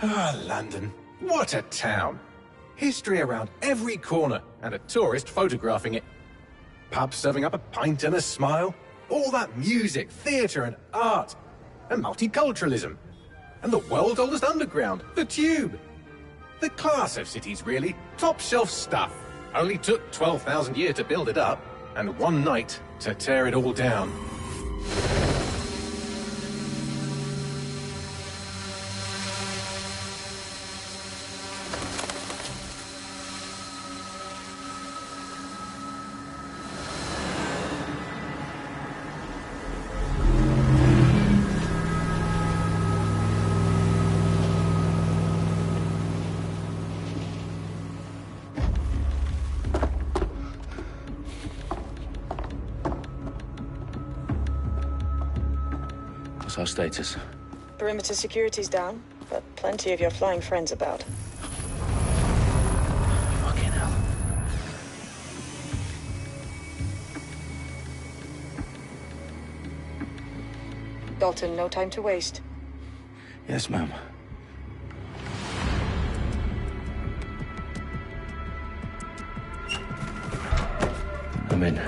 Ah, London. What a town. History around every corner, and a tourist photographing it. Pubs serving up a pint and a smile. All that music, theatre and art. And multiculturalism. And the world's oldest underground, the Tube. The class of cities, really. Top shelf stuff. Only took 12,000 years to build it up, and one night to tear it all down. Our status? Perimeter security's down, but plenty of your flying friends about. Fucking hell. Dalton, no time to waste. Yes, ma'am. I'm in.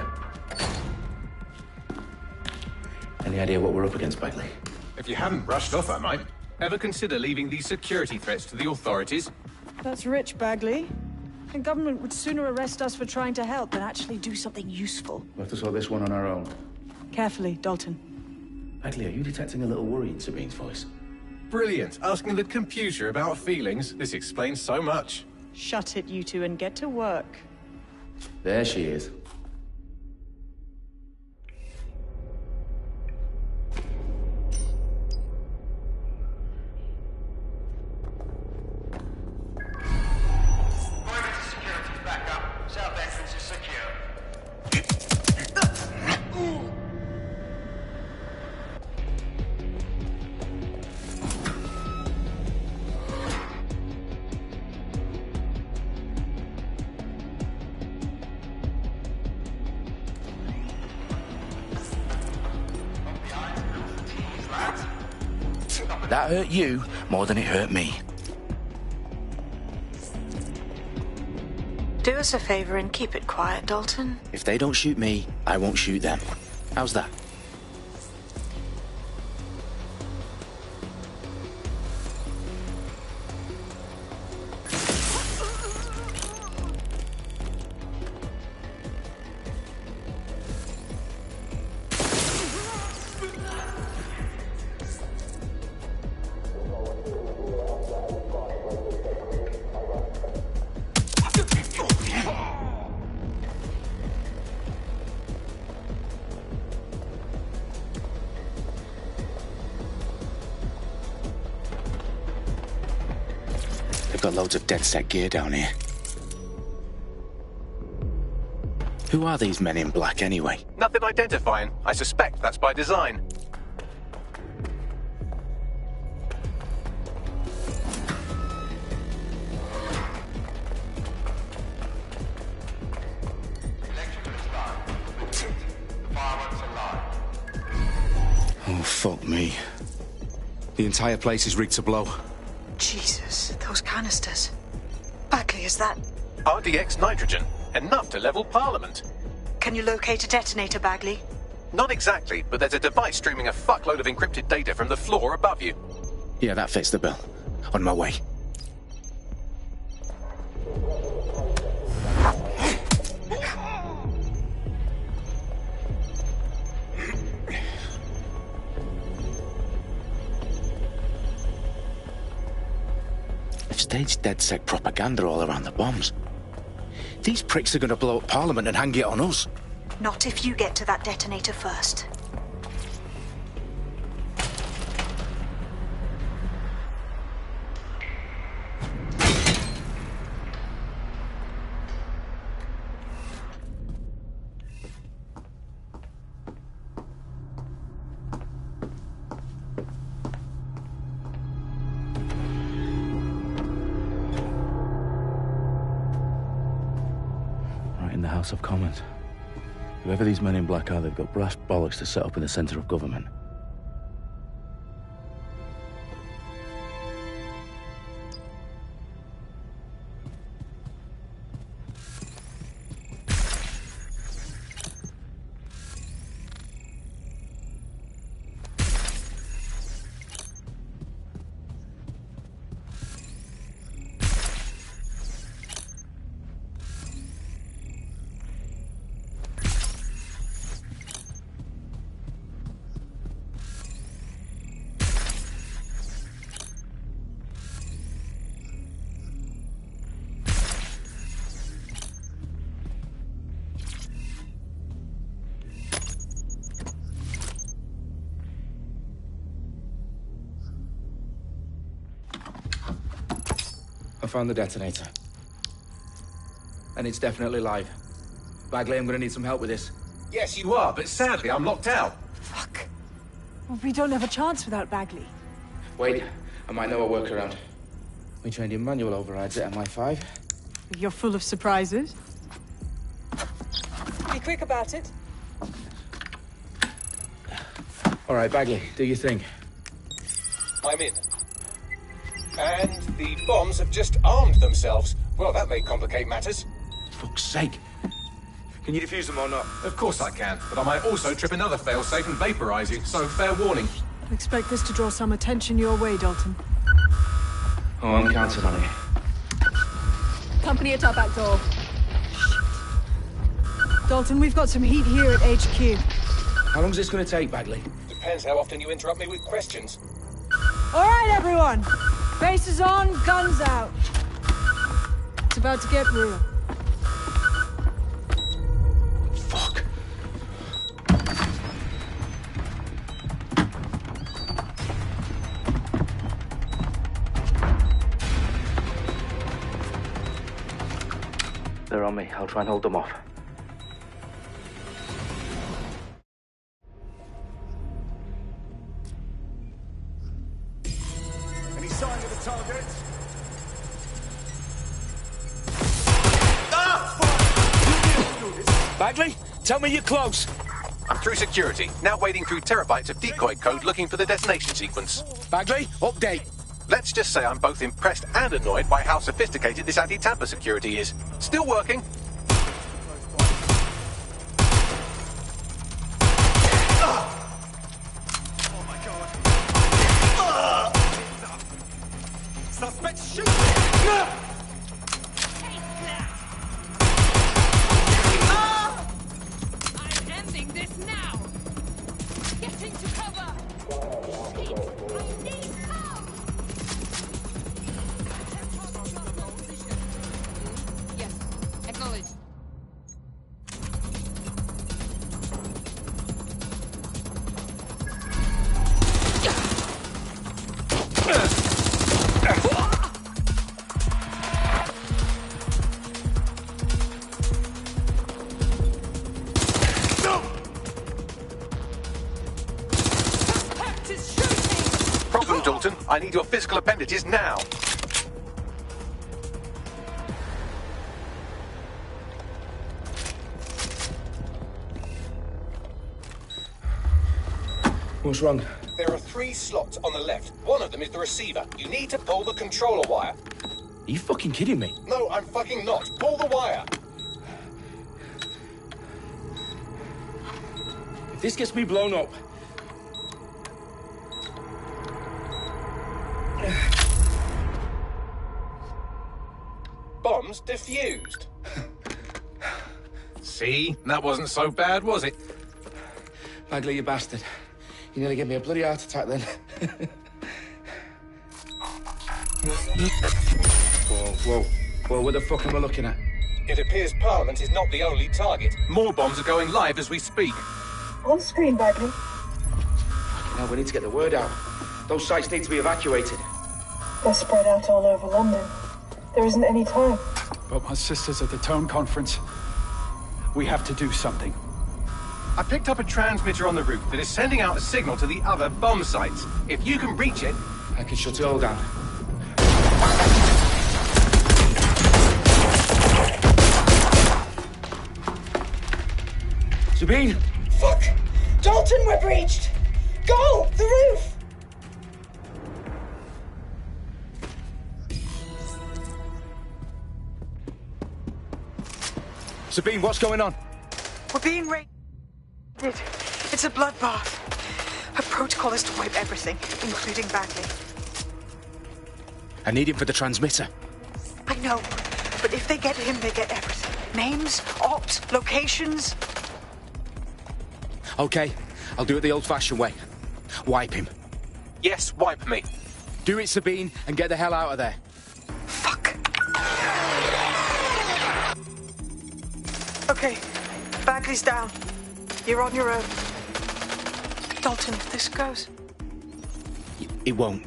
Any idea what we're up against, Bagley? If you hadn't brushed off, I might. Ever consider leaving these security threats to the authorities? That's rich, Bagley. The government would sooner arrest us for trying to help than actually do something useful. We'll have to sort this one on our own. Carefully, Dalton. Bagley, are you detecting a little worry in Sabine's voice? Brilliant. Asking the computer about feelings. This explains so much. Shut it, you two, and get to work. There she is. That hurt you more than it hurt me. Do us a favor and keep it quiet, Dalton. If they don't shoot me, I won't shoot them. How's that? They've got loads of DedSec gear down here. Who are these men in black, anyway? Nothing identifying. I suspect that's by design. Oh, fuck me. The entire place is rigged to blow. Jesus, those canisters. Bagley, is that... RDX nitrogen. Enough to level Parliament. Can you locate a detonator, Bagley? Not exactly, but there's a device streaming a fuckload of encrypted data from the floor above you. Yeah, that fits the bill. On my way. They've staged DedSec propaganda all around the bombs. These pricks are going to blow up Parliament and hang it on us. Not if you get to that detonator first. Right in the House of Commons. Whoever these men in black are, they've got brass bollocks to set up in the centre of government. found the detonator. And it's definitely live. Bagley, I'm gonna need some help with this. Yes, you are, but sadly, I'm locked out. Fuck. Well, we don't have a chance without Bagley. Wait, I might know a workaround. We trained in manual overrides at MI5. You're full of surprises. Be quick about it. All right, Bagley, do your thing. I'm in. And the bombs have just armed themselves. Well, that may complicate matters. Fuck's sake. Can you defuse them or not? Of course I can, but I might also trip another failsafe and vaporize you, so fair warning. Expect this to draw some attention your way, Dalton. Oh, I'm counting on it. Company at our back door. Dalton, we've got some heat here at HQ. How long's this gonna take, Bagley? Depends how often you interrupt me with questions. All right, everyone. Faces on, guns out. It's about to get real. Fuck. They're on me. I'll try and hold them off. Any sign of the target? Bagley, tell me you're close. I'm through security, now wading through terabytes of decoy code looking for the detonation sequence. Bagley, update. Let's just say I'm both impressed and annoyed by how sophisticated this anti-tamper security is. Still working. Oh my god. Suspect shooting! I'm ending this now! Get into cover! Shit! I need help! Yes, acknowledge. Suspect is shooting! Problem, Dalton. I need your physical appendages now. What's wrong? There are 3 slots on the left. One of them is the receiver. You need to pull the controller wire. Are you fucking kidding me? No, I'm fucking not. Pull the wire. If this gets me blown up... Bombs defused. See? That wasn't so bad, was it? Bagley, you bastard. You nearly gave me a bloody heart attack then. Whoa, what the fuck am I looking at? It appears Parliament is not the only target. More bombs are going live as we speak. On screen, Bagley. Now we need to get the word out. Those sites need to be evacuated. They're spread out all over London. There isn't any time. But my sister's at the town conference. We have to do something. I picked up a transmitter on the roof that is sending out a signal to the other bomb sites. If you can reach it... I can shut it all down. Sabine! Fuck! Dalton, we're breached! Go! The roof! Sabine, what's going on? We're being raided. It's a bloodbath. Her protocol is to wipe everything, including Bagley. I need him for the transmitter. I know, but if they get him, they get everything. Names, ops, locations. Okay, I'll do it the old-fashioned way. Wipe him. Yes, wipe me. Do it, Sabine, and get the hell out of there. Fuck. Okay, Bagley's down. You're on your own. Dalton, if this goes... It won't.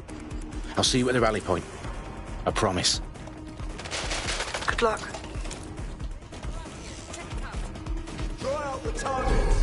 I'll see you at the rally point. I promise. Good luck. Draw out the targets.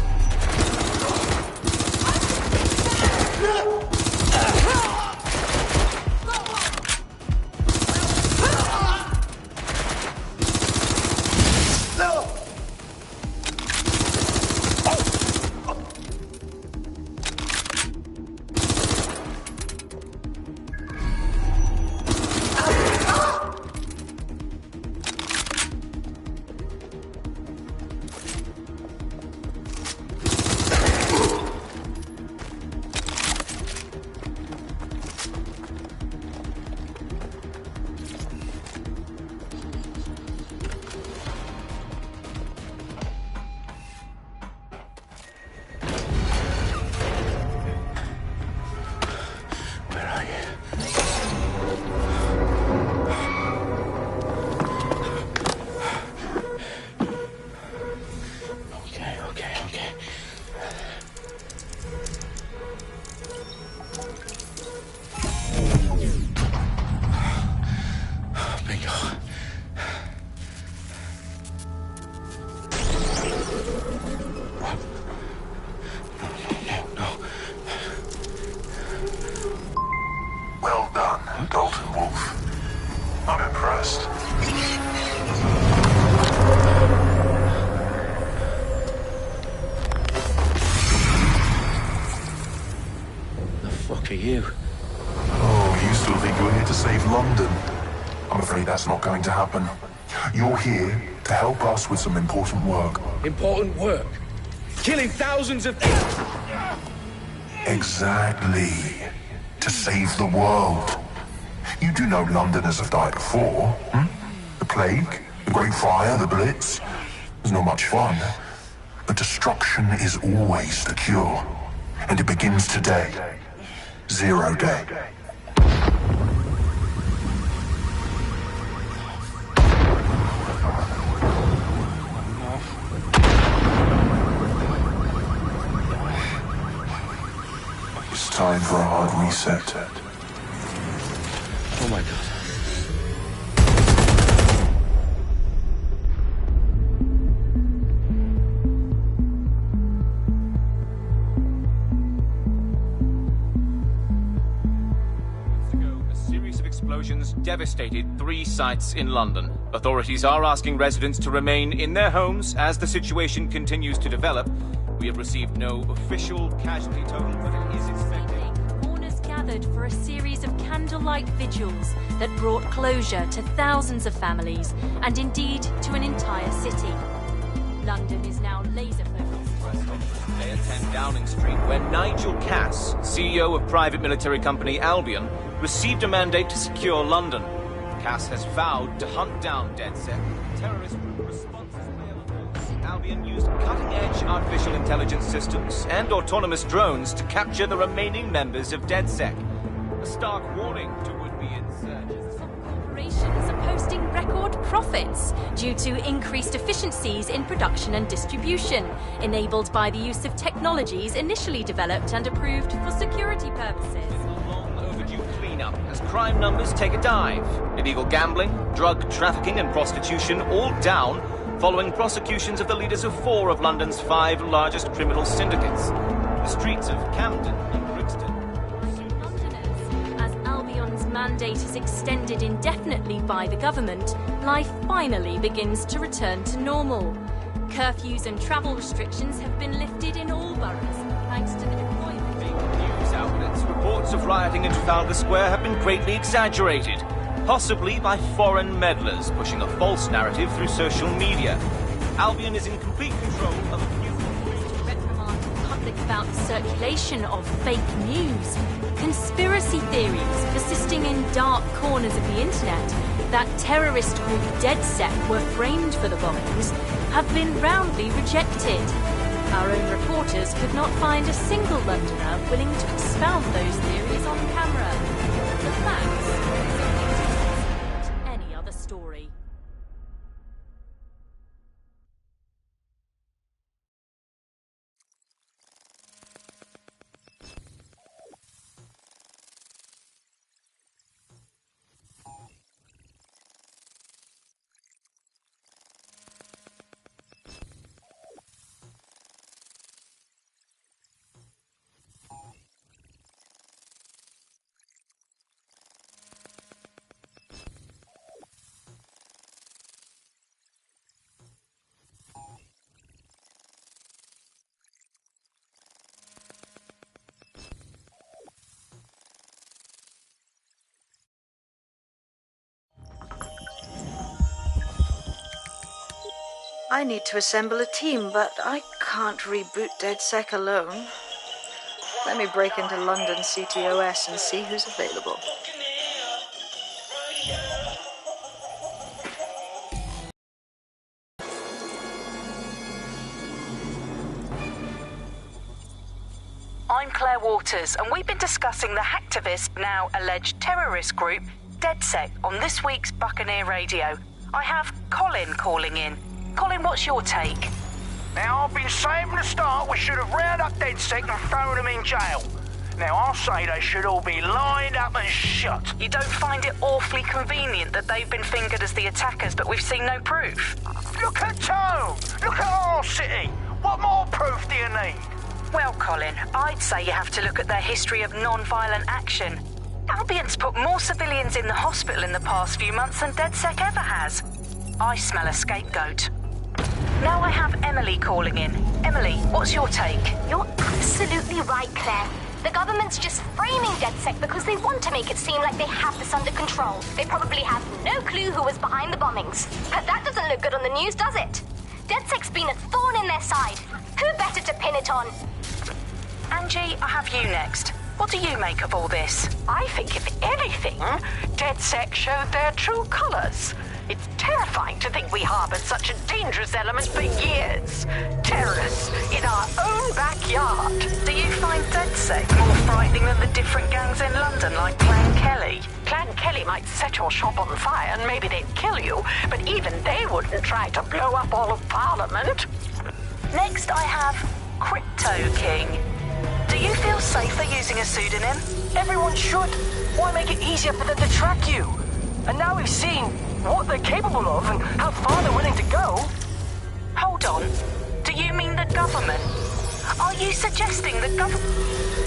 Well done, Dalton Wolf. I'm impressed. The fuck are you? Oh, you still think you're here to save London? I'm afraid that's not going to happen. You're here to help us with some important work. Important work. Killing thousands of people. Exactly. To save the world. You do know Londoners have died before, hmm? The plague, the Great Fire, the Blitz. It's not much fun. But destruction is always the cure. And it begins today. Zero Day. It's time for a hard reset. Oh my god. A series of explosions devastated 3 sites in London. Authorities are asking residents to remain in their homes as the situation continues to develop. We have received no official casualty total, but it is expected. Mourners gathered for a series of candlelight vigils that brought closure to thousands of families and indeed to an entire city. London is now laser focused. Today at 10 Downing Street, where Nigel Cass, CEO of private military company Albion, received a mandate to secure London. Cass has vowed to hunt down DedSec. Terrorist group responses available. Albion used cutting-edge artificial intelligence systems and autonomous drones to capture the remaining members of DedSec. A stark warning to would-be insurgents. Corporations are posting record profits due to increased efficiencies in production and distribution, enabled by the use of technologies initially developed and approved for security purposes. Overdue cleanup as crime numbers take a dive. Illegal gambling, drug trafficking and prostitution all down following prosecutions of the leaders of 4 of London's 5 largest criminal syndicates. The streets of Camden and Brixton. Londoners, as Albion's mandate is extended indefinitely by the government, life finally begins to return to normal. Curfews and travel restrictions have been lifted in all boroughs, thanks to the deployment. News outlets' reports of rioting in Trafalgar Square have been greatly exaggerated, possibly by foreign meddlers pushing a false narrative through social media. Albion is in complete control of a few reprimand the public about the circulation of fake news. Conspiracy theories persisting in dark corners of the internet that terrorist group DedSec were framed for the bombings have been roundly rejected. Our own reporters could not find a single Londoner willing to expound those theories on camera. The facts, any other story. I need to assemble a team, but I can't reboot DedSec alone. Let me break into London CTOS and see who's available. I'm Claire Waters, and we've been discussing the hacktivist, now alleged terrorist group, DedSec, on this week's Buccaneer Radio. I have Colin calling in. Colin, what's your take? Now, I've been saying from the start we should have rounded up DedSec and thrown them in jail. Now, I'll say they should all be lined up and shot. You don't find it awfully convenient that they've been fingered as the attackers, but we've seen no proof? Look at Tone! Look at our city! What more proof do you need? Well, Colin, I'd say you have to look at their history of non-violent action. Albion's put more civilians in the hospital in the past few months than DedSec ever has. I smell a scapegoat. Now I have Emily calling in. Emily, what's your take? You're absolutely right, Claire. The government's just framing DedSec because they want to make it seem like they have this under control. They probably have no clue who was behind the bombings. But that doesn't look good on the news, does it? DedSec's been a thorn in their side. Who better to pin it on? Angie, I have you next. What do you make of all this? I think, if anything, DedSec showed their true colors. It's terrifying to think we harbored such a dangerous element for years. Terrorists in our own backyard. Do you find DedSec more frightening than the different gangs in London, like Clan Kelly? Clan Kelly might set your shop on fire and maybe they'd kill you, but even they wouldn't try to blow up all of Parliament. Next, I have Crypto King. Do you feel safer using a pseudonym? Everyone should. Why make it easier for them to track you? And now we've seen what they're capable of and how far they're willing to go. Hold on. Do you mean the government? Are you suggesting the government...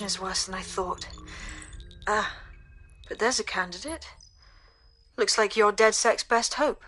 Is worse than I thought. But there's a candidate. Looks like you're DedSec's best hope.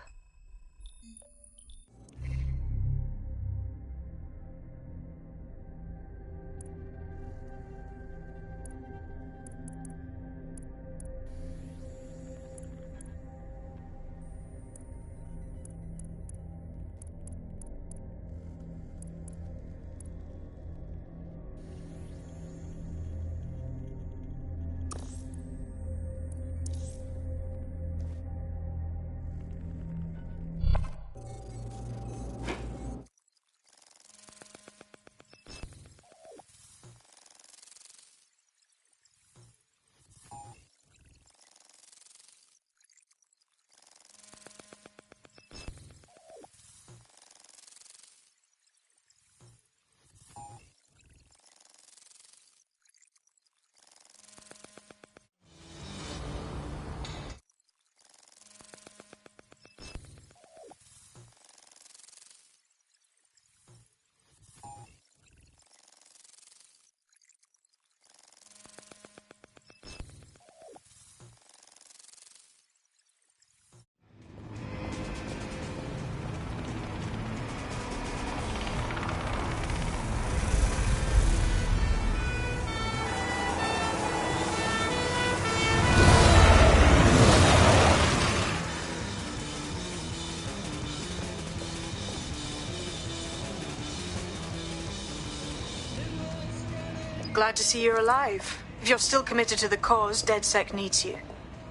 Glad to see you're alive. If you're still committed to the cause, DedSec needs you.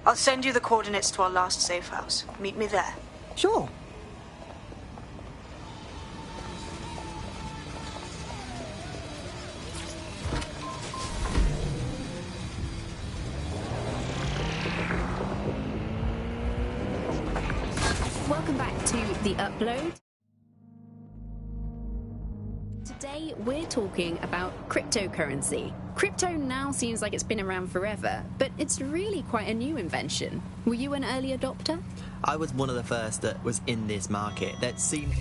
I'll send you the coordinates to our last safe house. Meet me there. Sure. Welcome back to The Upload. Today, we're talking about cryptocurrency. Crypto now seems like it's been around forever, but it's really quite a new invention. Were you an early adopter? I was one of the first that was in this market. That seemed...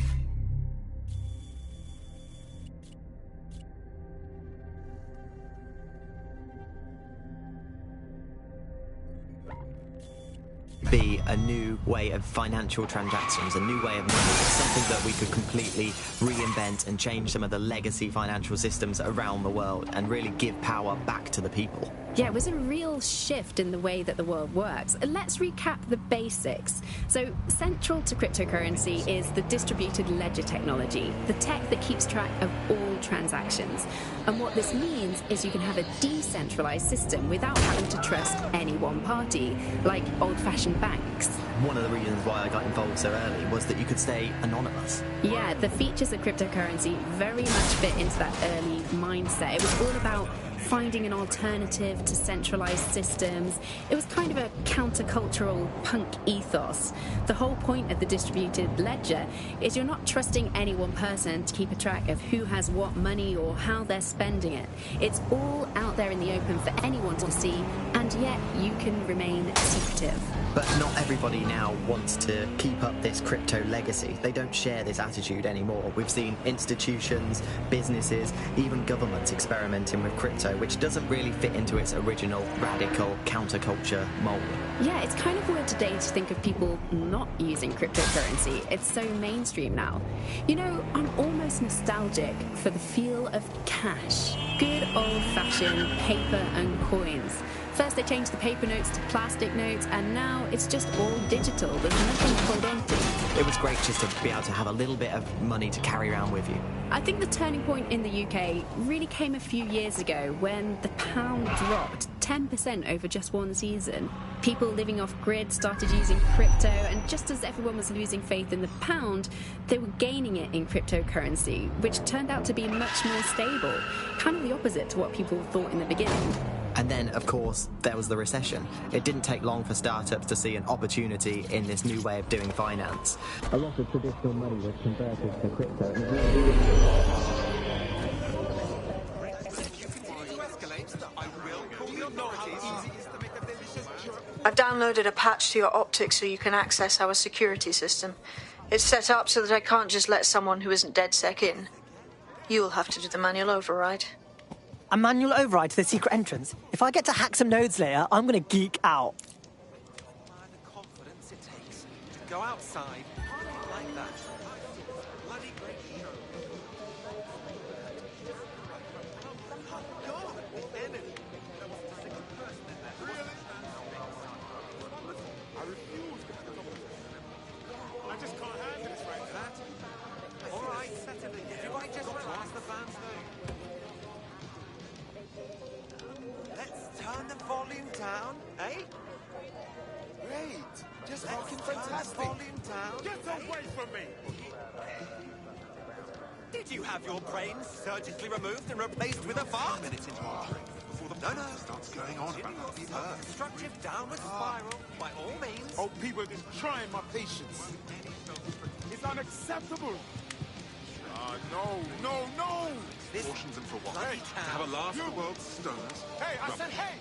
be a new way of financial transactions, a new way of money, something that we could completely reinvent and change some of the legacy financial systems around the world and really give power back to the people. Yeah, it was a real shift in the way that the world works. Let's recap the basics. So, central to cryptocurrency is the distributed ledger technology, the tech that keeps track of all transactions. And what this means is you can have a decentralized system without having to trust any one party, like old-fashioned banks. One of the reasons why I got involved so early was that you could stay anonymous. Yeah, the features of cryptocurrency very much fit into that early mindset. It was all about finding an alternative to centralized systems. It was kind of a countercultural punk ethos. The whole point of the distributed ledger is you're not trusting any one person to keep a track of who has what money or how they're spending it. It's all out there in the open for anyone to see, and yet you can remain secretive. But not everybody now wants to keep up this crypto legacy. They don't share this attitude anymore. We've seen institutions, businesses, even governments experimenting with crypto, which doesn't really fit into its original radical counterculture mold. Yeah, it's kind of weird today to think of people not using cryptocurrency. It's so mainstream now. You know, I'm almost nostalgic for the feel of cash. Good old-fashioned paper and coins. First they changed the paper notes to plastic notes, and now it's just all digital. There's nothing to hold on to. It was great just to be able to have a little bit of money to carry around with you. I think the turning point in the UK really came a few years ago when the pound dropped 10% over just one season. People living off grid started using crypto, and just as everyone was losing faith in the pound, they were gaining it in cryptocurrency, which turned out to be much more stable. Kind of the opposite to what people thought in the beginning. And then, of course, there was the recession. It didn't take long for startups to see an opportunity in this new way of doing finance. A lot of traditional money was converted to crypto. I've downloaded a patch to your optics so you can access our security system. It's set up so that I can't just let someone who isn't DedSec in. You'll have to do the manual override. A manual override to the secret entrance? If I get to hack some nodes later, I'm gonna geek out. The confidence it takes to go outside like that. Bloody great show. I just can't handle this right now. All right, settle it. Everybody just relax. The band's Let's turn the volume down, eh? Great! Just fucking fantastic! Volume down. Get away from me! Did you have your brains surgically removed and replaced with a fart? Minutes into our drink before the No. starts going on about the earth. Destructive downward spiral, by all means. Oh, people are just trying my patience. It's unacceptable! No! Cautions them for what? Hey, to have a laugh at the world's stoners? Hey, I said hey!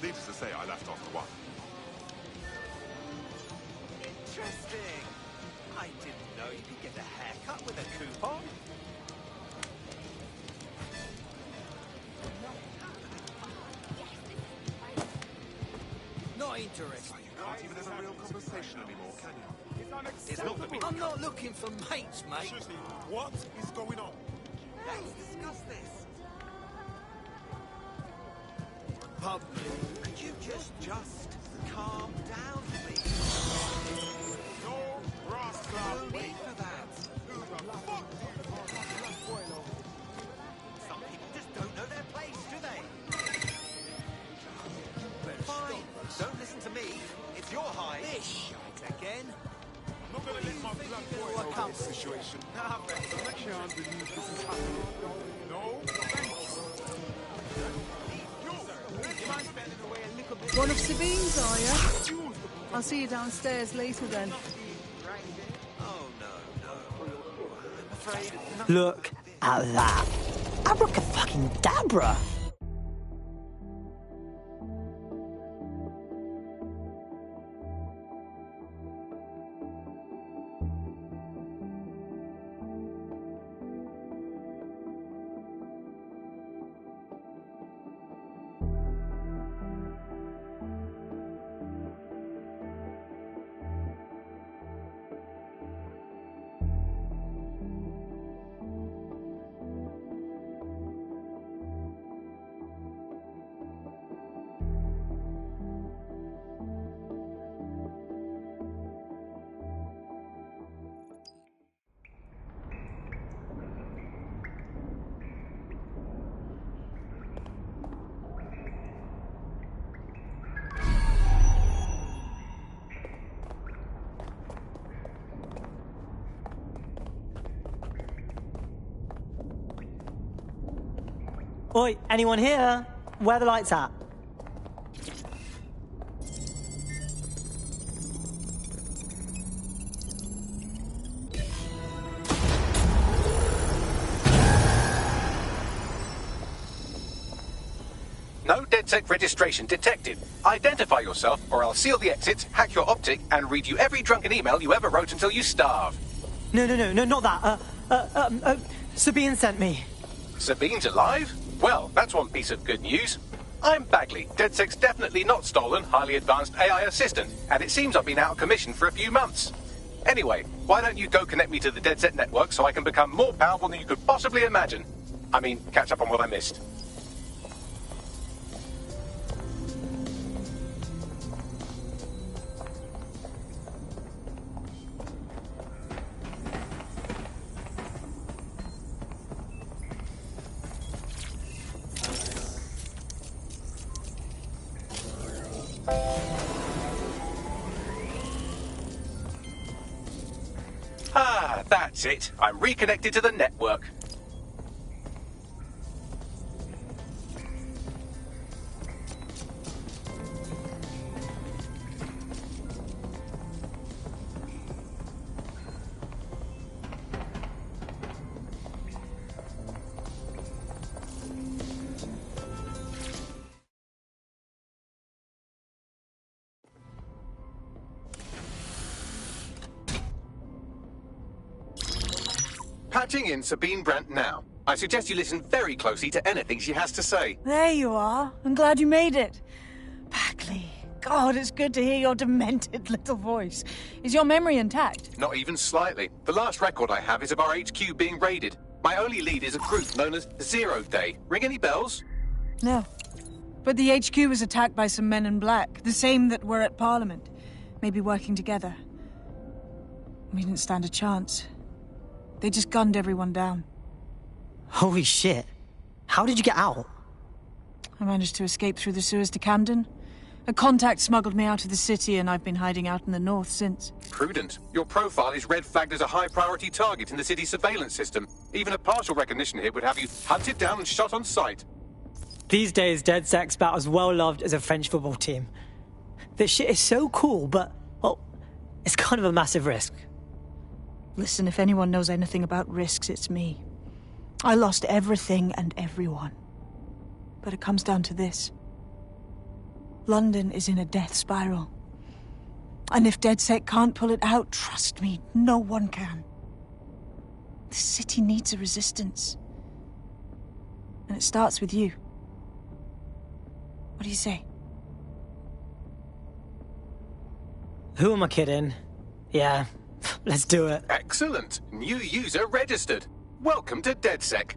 Needless to say, I left after one. Interesting. I didn't know you could get a haircut with a coupon. Not interested. You can't even have a real conversation anymore, can you? It's not that I'm not looking for mates, mate. Seriously, what is going on? Let's discuss this. Pub, could you just calm down, please? No brass club. No need for that. Who the fuck do you Some people just don't know their place, do they? Fine. Don't listen to me. It's your hide. This again. I'm not gonna let my blood boil over this situation. I can't believe this is happening. No, thank you. One of Sabine's, are you? I'll see you downstairs later then. Oh, no. I'm afraid Look, at that. Abracadabra. Oi, anyone here? Where are the lights at? No DedSec registration detected. Identify yourself, or I'll seal the exits, hack your optic, and read you every drunken email you ever wrote until you starve. No, not that. Sabine sent me. Sabine's alive? Well, that's one piece of good news. I'm Bagley, DedSec's definitely not stolen, highly advanced AI assistant, and it seems I've been out of commission for a few months. Anyway, why don't you go connect me to the DedSec network so I can become more powerful than you could possibly imagine? I mean, catch up on what I missed. Ah, that's it. I'm reconnected to the network. Patching in Sabine Brandt now. I suggest you listen very closely to anything she has to say. There you are. I'm glad you made it. Bagley. God, it's good to hear your demented little voice. Is your memory intact? Not even slightly. The last record I have is of our HQ being raided. My only lead is a group known as 0 Day. Ring any bells? No. But the HQ was attacked by some men in black, the same that were at Parliament. Maybe working together. We didn't stand a chance. They just gunned everyone down. Holy shit. How did you get out? I managed to escape through the sewers to Camden. A contact smuggled me out of the city, and I've been hiding out in the north since. Prudent. Your profile is red flagged as a high-priority target in the city's surveillance system. Even a partial recognition here would have you hunted down and shot on sight. These days, DedSec's about as well loved as a French football team. This shit is so cool, but, well, it's kind of a massive risk. Listen, if anyone knows anything about risks, it's me. I lost everything and everyone. But it comes down to this. London is in a death spiral. And if DedSec can't pull it out, trust me, no one can. The city needs a resistance. And it starts with you. What do you say? Who am I kidding? Yeah, let's do it. Excellent. New user registered. Welcome to DedSec.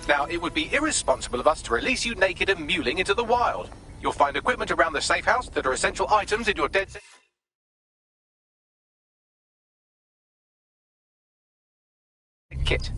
Now, it would be irresponsible of us to release you naked and mewling into the wild. You'll find equipment around the safe house that are essential items in your DedSec kit.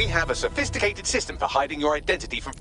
have a sophisticated system for hiding your identity from...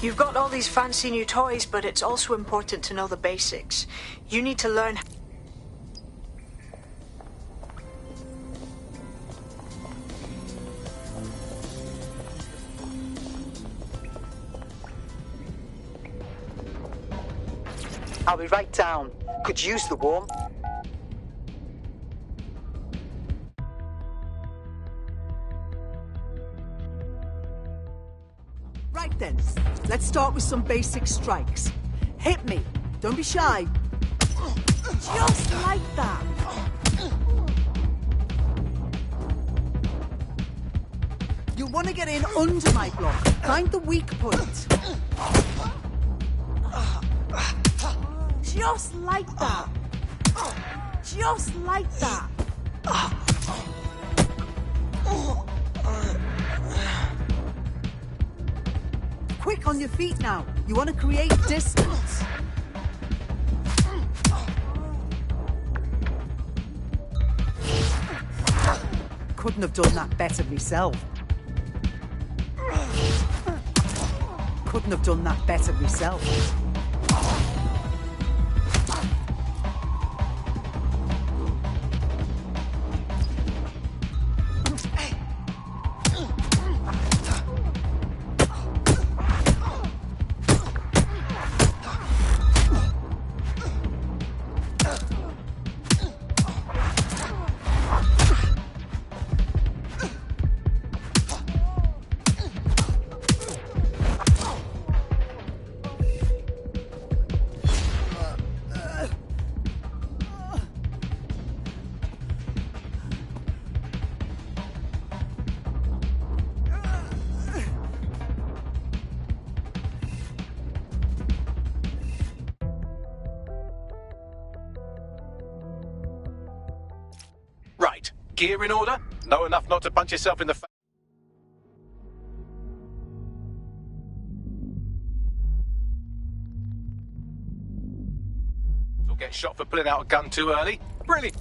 You've got all these fancy new toys, but it's also important to know the basics. You need to learn... I'll be right down. Could use the warmth. Right then, let's start with some basic strikes. Hit me. Don't be shy. Just like that. You'll want to get in under my block. Find the weak point. Just like that. Just like that. Quick on your feet now. You want to create distance. Couldn't have done that better myself. Couldn't have done that better myself. Right. Gear in order? Know enough not to punch yourself in the face? Or get shot for pulling out a gun too early? Brilliant.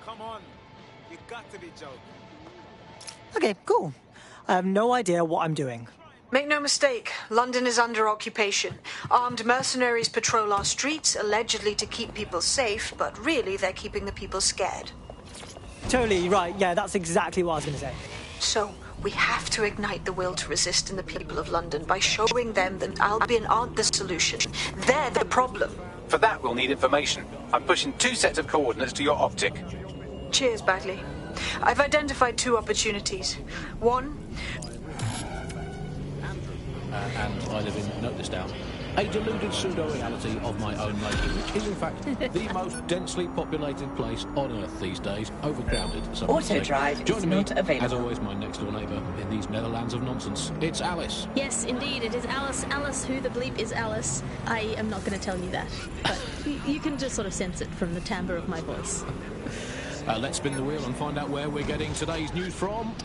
Come on. You got to be joking. Okay, cool. I have no idea what I'm doing. Make no mistake, London is under occupation. Armed mercenaries patrol our streets, allegedly to keep people safe, but really they're keeping the people scared. Totally right. Yeah, that's exactly what I was going to say. So, we have to ignite the will to resist in the people of London by showing them that Albion aren't the solution. They're the problem. For that, we'll need information. I'm pushing 2 sets of coordinates to your optic. Cheers, Bagley. I've identified 2 opportunities. One... and I live in, note this down, a deluded pseudo-reality of my own making, which is in fact the most densely populated place on Earth these days, overcrowded. Auto-drive is not available. As always, my next door neighbour in these Netherlands of nonsense. It's Alice. Yes, indeed, it is Alice. Alice, who the bleep is Alice? I am not going to tell you that, but you can just sort of sense it from the timbre of my voice. Let's spin the wheel and find out where we're getting today's news from.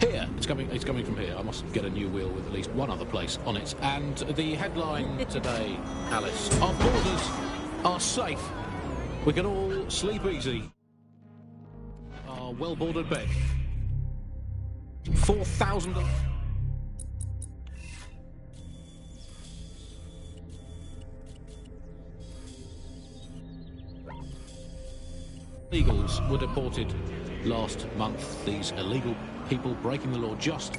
Here, it's coming from here. I must get a new wheel with at least one other place on it. And the headline today, Alice, our borders are safe. We can all sleep easy. Our well-bordered bed. 4,000... Illegals were deported last month. These illegal people breaking the law just...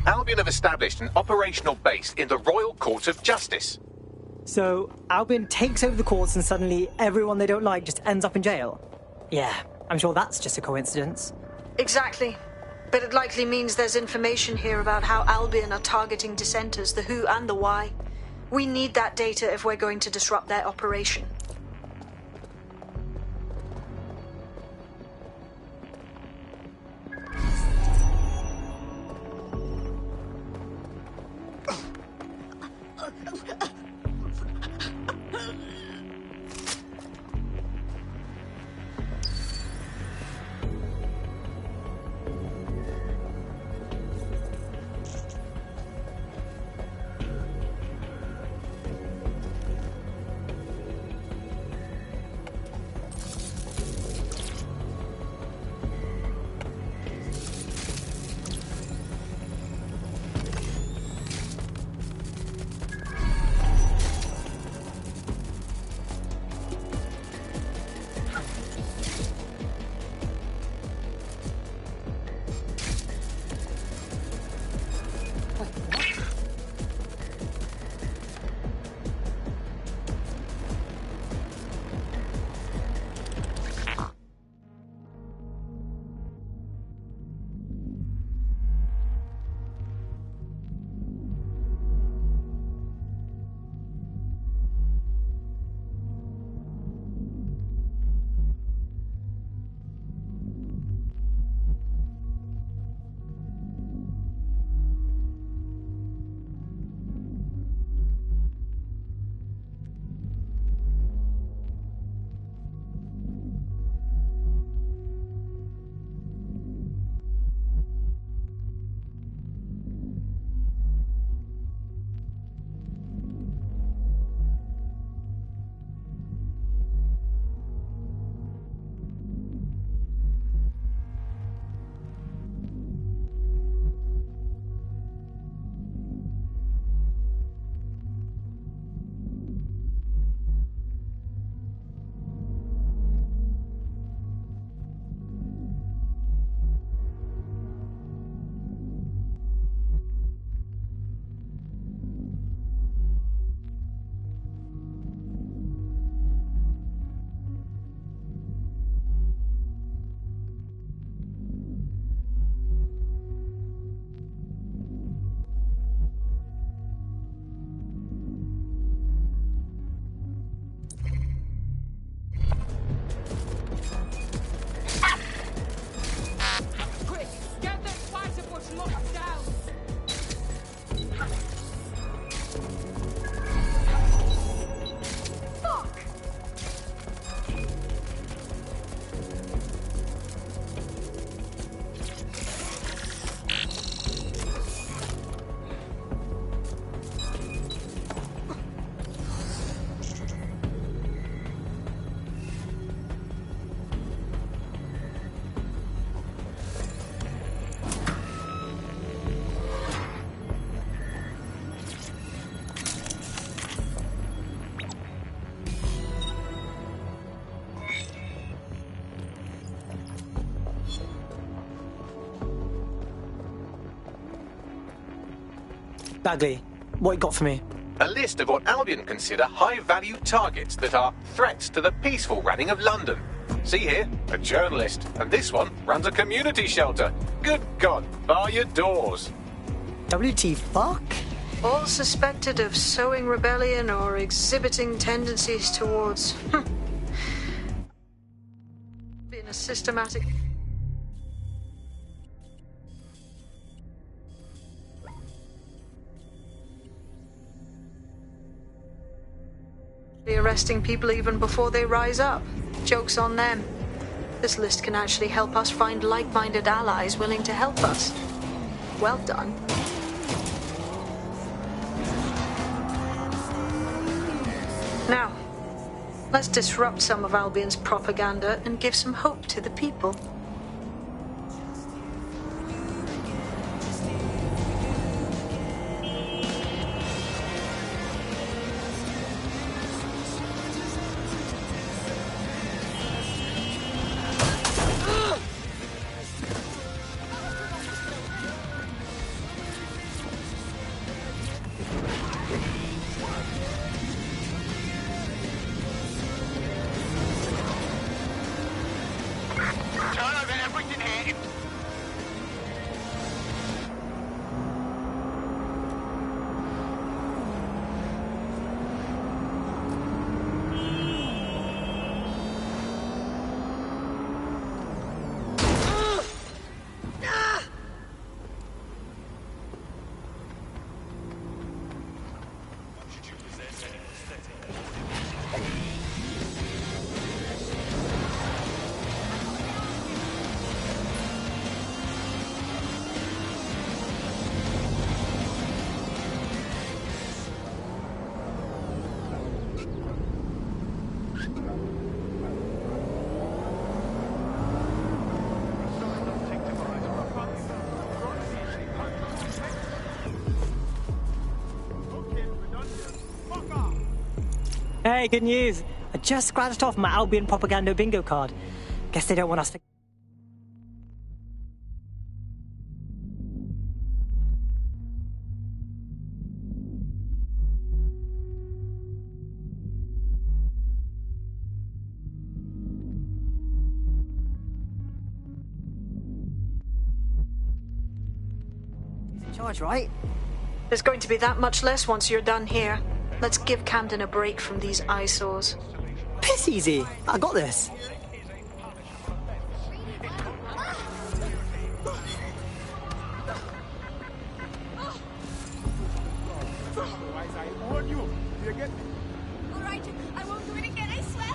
Albion have established an operational base in the Royal Court of Justice. So, Albion takes over the courts and suddenly everyone they don't like just ends up in jail? Yeah, I'm sure that's just a coincidence. Exactly. But it likely means there's information here about how Albion are targeting dissenters, the who and the why. We need that data if we're going to disrupt their operation. Bagley, what you got for me? A list of what Albion consider high-value targets that are threats to the peaceful running of London. See here, a journalist, and this one runs a community shelter. Good God, bar your doors. WT fuck? All suspected of sowing rebellion or exhibiting tendencies towards being a systematic. Arresting people even before they rise up. Joke's on them. This list can actually help us find like-minded allies willing to help us. Well done. Now, let's disrupt some of Albion's propaganda and give some hope to the people. Turn Hey, good news. I just scratched off my Albion propaganda bingo card. Guess they don't want us to... charge, right? There's going to be that much less once you're done here. Let's give Camden a break from these eyesores. Piss easy. I got this. Alright, I won't do it again, I swear.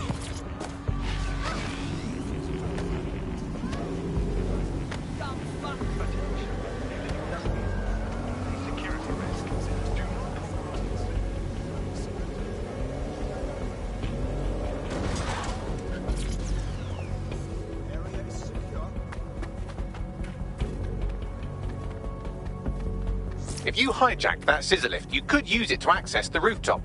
If you hijacked that scissor lift, you could use it to access the rooftop.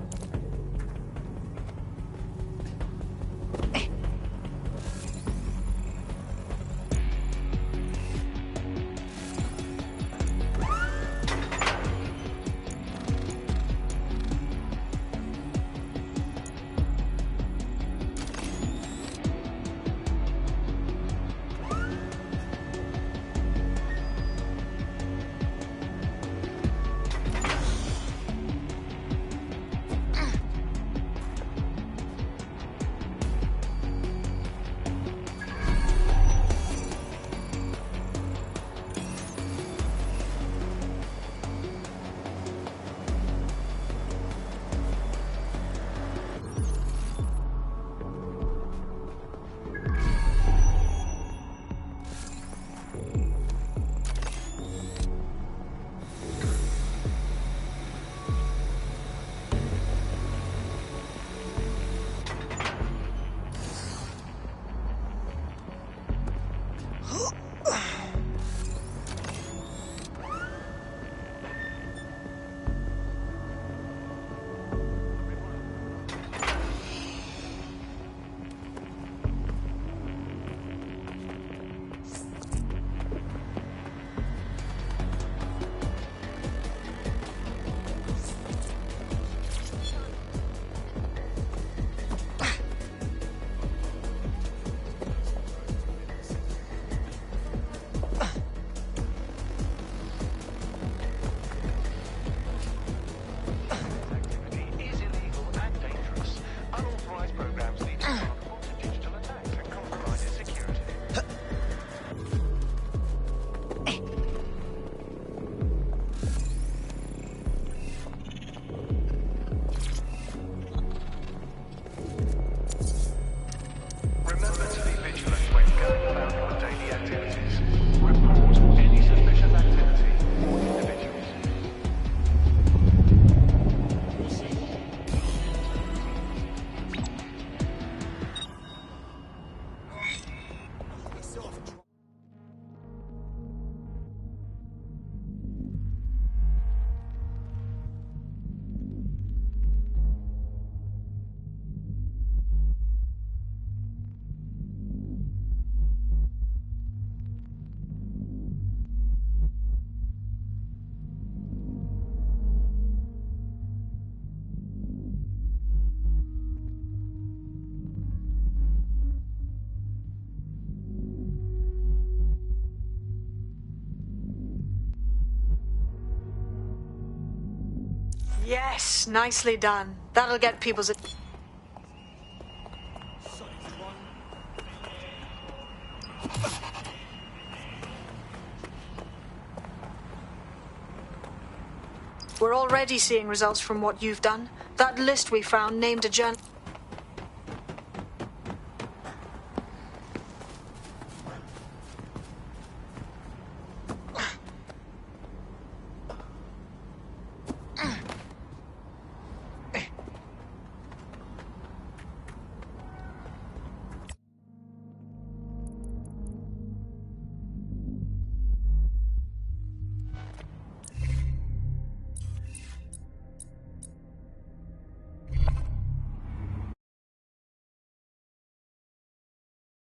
Yes, nicely done. That'll get people's... We're already seeing results from what you've done. That list we found named a journal...